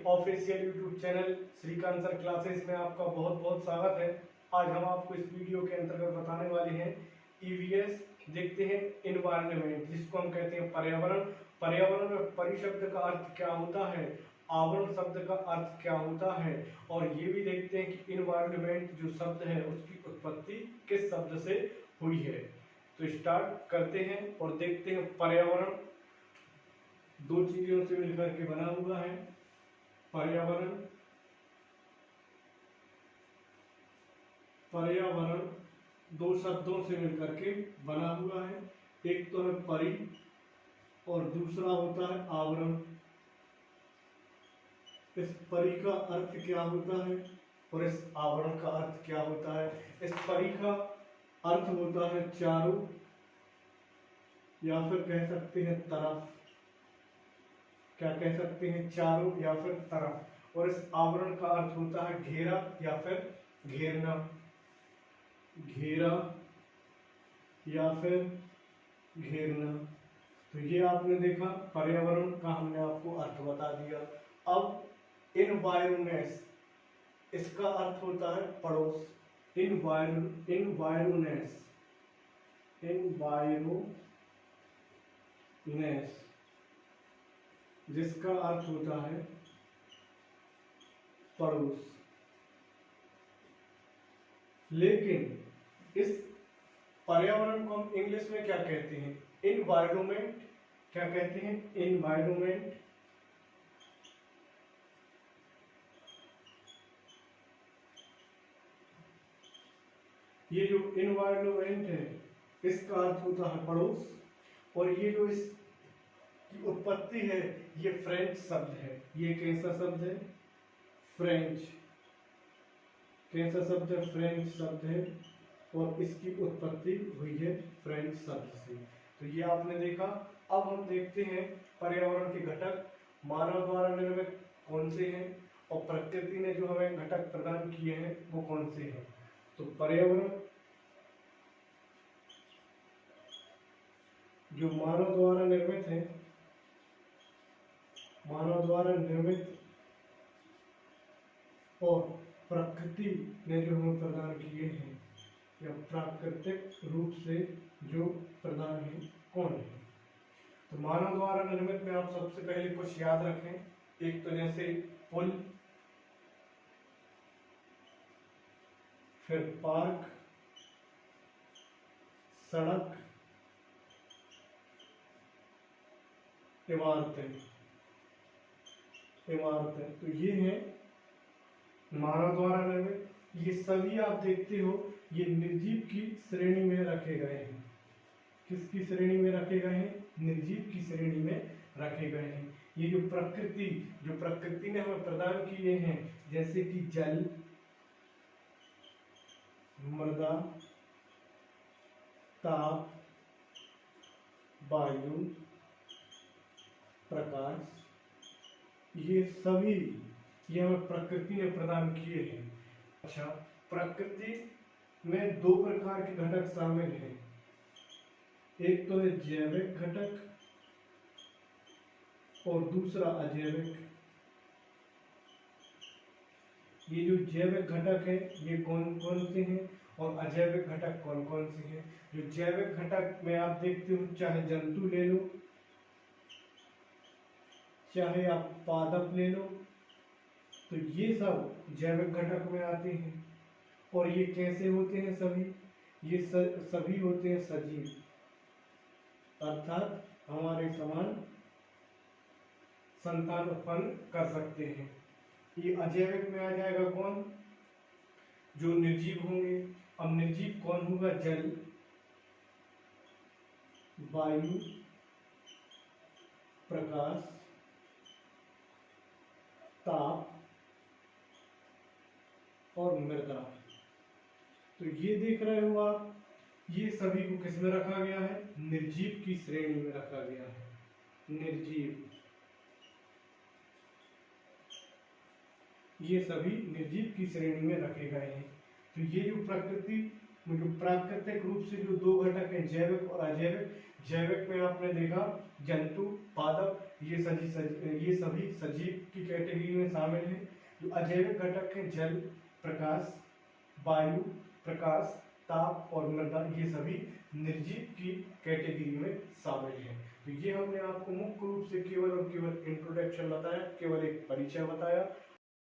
Official YouTube channel Shrikant sir classes में आपका बहुत बहुत स्वागत है। आज हम आपको इस वीडियो के अंतर्गत बताने वाले हैं ईवीएस। देखते हैं इन्वायरमेंट, जिसको हम कहते हैं पर्यावरण। पर्यावरण में परि शब्द का अर्थ क्या होता है, आवरण शब्द का अर्थ क्या होता है, और ये भी देखते हैं कि इन्वायरमेंट जो शब्द है उसकी उत्पत्ति किस शब्द से हुई है। तो स्टार्ट करते हैं और देखते हैं पर्यावरण दो चीजों से मिलकर के बना हुआ है। पर्यावरण पर्यावरण दो शब्दों से मिलकर के बना हुआ है। एक तो है परि और दूसरा होता है आवरण। इस परि का अर्थ क्या होता है और इस आवरण का अर्थ क्या होता है। इस परि का अर्थ होता है चारों, या फिर कह सकते हैं तरफ। क्या कह सकते हैं, चारों या फिर तरफ। और इस आवरण का अर्थ होता है घेरा या फिर घेरना, घेरा या फिर घेरना। तो ये आपने देखा, पर्यावरण का हमने आपको अर्थ बता दिया। अब इन्वायरनेस, इसका अर्थ होता है पड़ोस। इन्वायरनेस जिसका अर्थ होता है पड़ोस। लेकिन इस पर्यावरण को हम इंग्लिश में क्या कहते हैं, इन्वायरमेंट। क्या कहते हैं, इन्वायरमेंट। ये जो इन्वायरमेंट है इसका अर्थ होता है पड़ोस। और ये जो इस की उत्पत्ति है ये फ्रेंच शब्द है। ये कैसा शब्द है, फ्रेंच। कैसा शब्द है, फ्रेंच शब्द है। और इसकी उत्पत्ति हुई है फ्रेंच शब्द से। तो ये आपने देखा। अब हम देखते हैं पर्यावरण के घटक मानव द्वारा निर्मित कौन से हैं और प्रकृति ने जो हमें घटक प्रदान किए हैं वो कौन से हैं। तो पर्यावरण जो मानव द्वारा निर्मित है, मानव द्वारा निर्मित और प्रकृति ने जो हमें प्रदान किए हैं या प्राकृतिक रूप से जो प्रदान है कौन है। तो मानव द्वारा निर्मित में आप सबसे पहले कुछ याद रखें। एक तो जैसे पुल, फिर पार्क, सड़क, इमारतें। तो ये है मानव द्वारा निर्मित। ये सभी आप देखते हो ये निर्जीव की श्रेणी में रखे गए हैं। किसकी श्रेणी में रखे गए हैं, निर्जीव की श्रेणी में रखे गए हैं। ये जो प्रकृति ने हमें प्रदान किए हैं, जैसे कि जल, मृदा, ताप, वायु, प्रकाश, ये सभी ये हमें प्रकृति ने प्रदान किए हैं। अच्छा, प्रकृति में दो प्रकार के घटक शामिल हैं। एक तो है जैविक घटक और दूसरा अजैविक। ये जो जैविक घटक है ये कौन कौन से हैं और अजैविक घटक कौन कौन से हैं। जो जैविक घटक में आप देखते हो, चाहे जंतु ले लो, चाहे आप पादप ले लो, तो ये सब जैविक घटक में आते हैं। और ये कैसे होते हैं सभी, ये सभी होते हैं सजीव, अर्थात हमारे समान संतान उत्पन्न कर सकते हैं। ये अजैविक में आ जाएगा कौन, जो निर्जीव होंगे। अब निर्जीव कौन होगा, जल, वायु, प्रकाश, ताप और मृदा। तो ये देख रहे हो आप, ये सभी को किस में रखा गया है, निर्जीव की श्रेणी में रखा गया है। निर्जीव, ये सभी निर्जीव की श्रेणी में रखे गए हैं। तो ये जो प्रकृति मतलब प्राकृतिक रूप से जो दो घटक हैं, जैविक और अजैविक। जैविक में आपने देखा जंतु, पादप, ये सभी सजीव की कैटेगरी में शामिल है। जो अजैविक घटक हैं, जल, प्रकाश, वायु, प्रकाश, ताप और मृदा, ये सभी निर्जीव की कैटेगरी में शामिल है। तो ये हमने आपको मुख्य रूप से केवल और केवल इंट्रोडक्शन बताया, केवल एक परिचय बताया